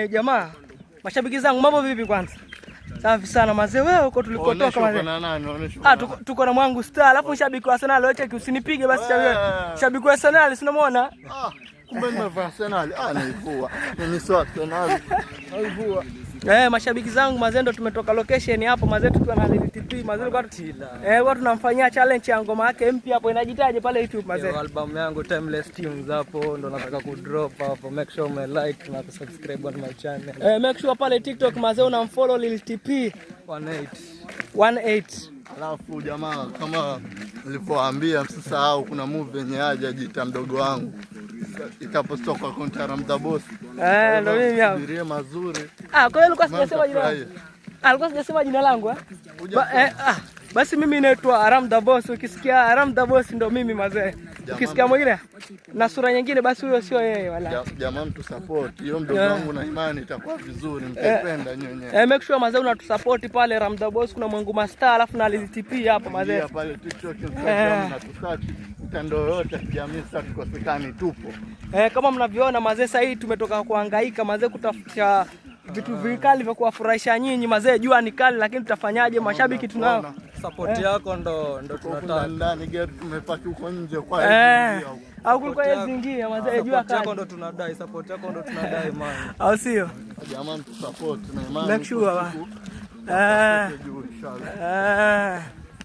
Jamaa, mashabiki zangu mambo vipi kwanza? Safi sana mazee, wewe huko tulikotoka mazee. Tuko na Mwangu Star, alafu shabiki wa Arsenal wewe usinipige basi shabiki wa Arsenal si unamuona? Kumbe ni wa Arsenal. Naivua. Mimi sio Arsenal. Naivua. Mashabiki zangu mazee, ndo tumetoka location hapo mazee, tukiwa na LTP mazee, kwa watu tunamfanyia challenge ya ngoma yake mpya hapo, inajitaje pale YouTube mazee. Album yangu Timeless Tunes hapo ndo nataka ku drop hapo. Make sure you like na subscribe on my channel. Make sure pale TikTok mazee unamfollow LTP 18. Alafu jamaa, kama nilivyowaambia msisahau kuna movie yenye haja jita mdogo wangu. Itapostoka kwa account ya Ramda Boss. Ndio mimi hapo. Subirie mazuri. Kwa hiyo ulikuwa sijasema jina langu. Alikuwa sijasema jina langu basi mimi naitwa Ramda Boss. Ukisikia Ramda Boss ndo mimi mazee. Ukisikia mwingine na sura nyingine basi huyo sio yeye wala. Jamaa mtu support. Hiyo mdogo wangu na imani itakuwa vizuri, mtapenda nyenye. Make sure mazee unatusupport pale Ramda Boss, kuna Mwangu Star alafu na LTP hapo mazee. Pale TikTok na tusearch mtandao yote kijamii, sasa tukosekani tupo. Kama mnavyoona mazee, sasa hii tumetoka kuhangaika mazee kutafuta vitu vikali vya kuwafurahisha nyinyi mazee. Jua ni kali lakini tutafanyaje? Mashabiki tunao. Support yako ndo tunataka. Ndani gate tumepaki huko nje kwa au kulikuwa yezingia mazee, jua kali. Support yako ndo tunadai, support yako ndo tunadai man. Au sio? Jamaa mtu support na imani. Make sure inshallah.